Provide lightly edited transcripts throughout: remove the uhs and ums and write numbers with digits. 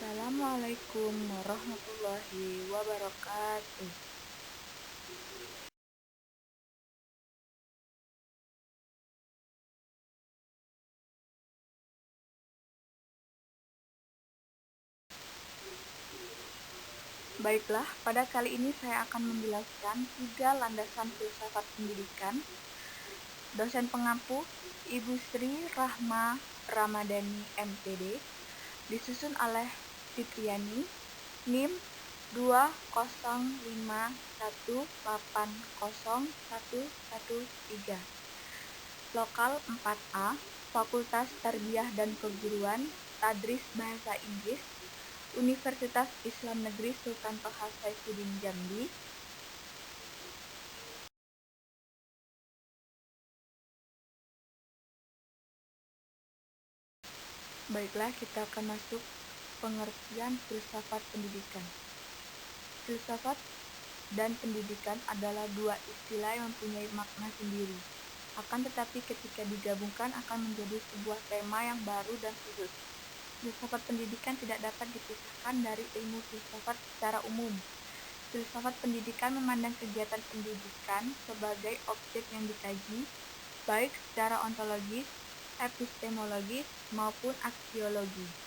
Assalamualaikum warahmatullahi wabarakatuh. Baiklah, pada kali ini saya akan menjelaskan 3 landasan filsafat pendidikan. Dosen pengampu Ibu Sri Rahma Ramadhani MPD, disusun oleh Fitriani, NIM 205180113. Lokal 4A, Fakultas Tarbiyah dan Keguruan, Tadris Bahasa Inggris, Universitas Islam Negeri Sultan Toha Saifuddin Jambi. Baiklah, kita akan masuk pengertian filsafat pendidikan. Filsafat dan pendidikan adalah 2 istilah yang mempunyai makna sendiri. Akan tetapi ketika digabungkan akan menjadi sebuah tema yang baru dan khusus. Filsafat pendidikan tidak dapat dipisahkan dari ilmu filsafat secara umum. Filsafat pendidikan memandang kegiatan pendidikan sebagai objek yang dikaji, baik secara ontologis, epistemologis, maupun aksiologi.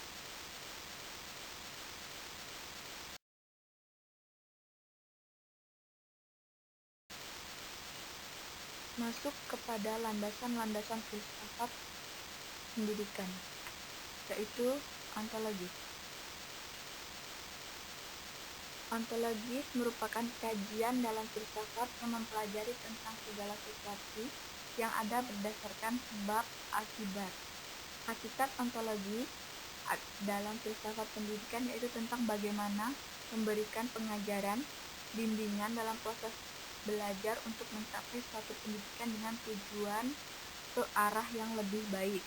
Masuk kepada landasan-landasan filsafat pendidikan, yaitu ontologis. Ontologis merupakan kajian dalam filsafat yang mempelajari tentang segala sesuatu yang ada berdasarkan sebab akibat. Hakikat ontologi dalam filsafat pendidikan yaitu tentang bagaimana memberikan pengajaran, bimbingan dalam proses belajar untuk mencapai suatu pendidikan dengan tujuan ke arah yang lebih baik.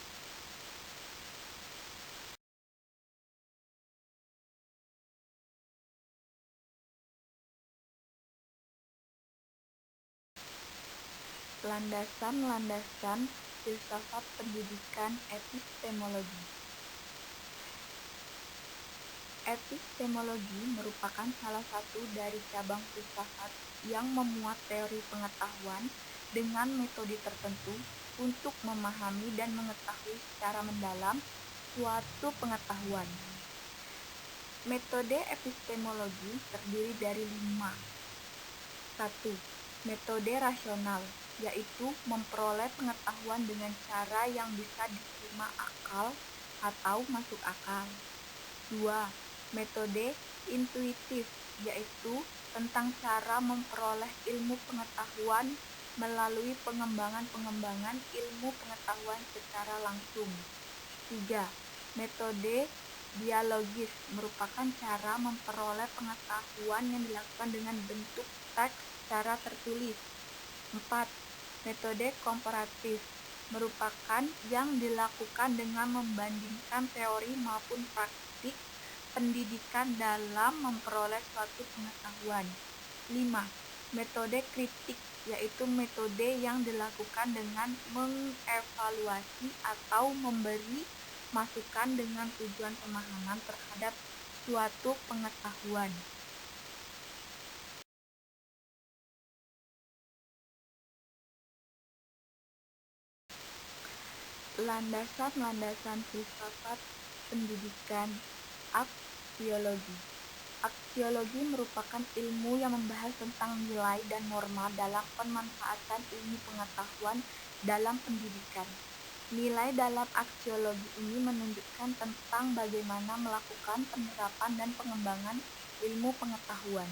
Landasan-landasan filsafat pendidikan epistemologi. Epistemologi merupakan salah satu dari cabang filsafat yang memuat teori pengetahuan dengan metode tertentu untuk memahami dan mengetahui secara mendalam suatu pengetahuan. Metode epistemologi terdiri dari 5. 1. Metode rasional, yaitu memperoleh pengetahuan dengan cara yang bisa diterima akal atau masuk akal. 2. Metode intuitif, yaitu tentang cara memperoleh ilmu pengetahuan melalui pengembangan ilmu pengetahuan secara langsung. 3. Metode dialogis merupakan cara memperoleh pengetahuan yang dilakukan dengan bentuk teks secara tertulis. 4. Metode komparatif merupakan yang dilakukan dengan membandingkan teori maupun praktik pendidikan dalam memperoleh suatu pengetahuan. 5. Metode kritik, yaitu metode yang dilakukan dengan mengevaluasi atau memberi masukan dengan tujuan pemahaman terhadap suatu pengetahuan. Landasan-landasan filsafat pendidikan aksiologi. Aksiologi merupakan ilmu yang membahas tentang nilai dan norma dalam pemanfaatan ilmu pengetahuan dalam pendidikan. Nilai dalam aksiologi ini menunjukkan tentang bagaimana melakukan penerapan dan pengembangan ilmu pengetahuan.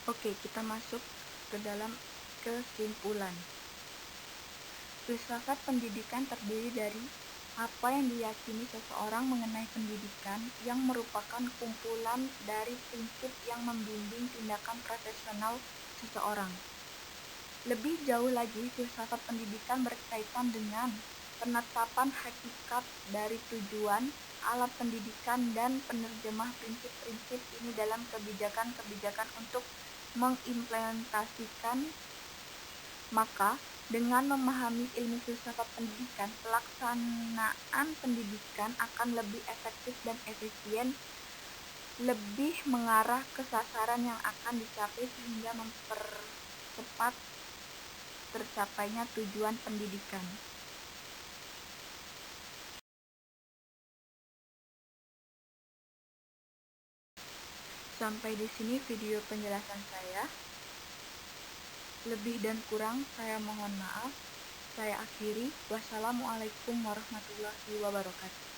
Oke, kita masuk ke dalam kesimpulan. Filsafat pendidikan terdiri dari apa yang diyakini seseorang mengenai pendidikan yang merupakan kumpulan dari prinsip yang membimbing tindakan profesional seseorang. Lebih jauh lagi, filsafat pendidikan berkaitan dengan penetapan hakikat dari tujuan, alat pendidikan, dan penerjemah prinsip-prinsip ini dalam kebijakan-kebijakan untuk mengimplementasikan. Maka, Dengan memahami ilmu filsafat pendidikan, pelaksanaan pendidikan akan lebih efektif dan efisien, lebih mengarah ke sasaran yang akan dicapai sehingga mempercepat tercapainya tujuan pendidikan. Sampai di sini video penjelasan saya. Lebih dan kurang saya mohon maaf. Saya akhiri. Wassalamualaikum warahmatullahi wabarakatuh.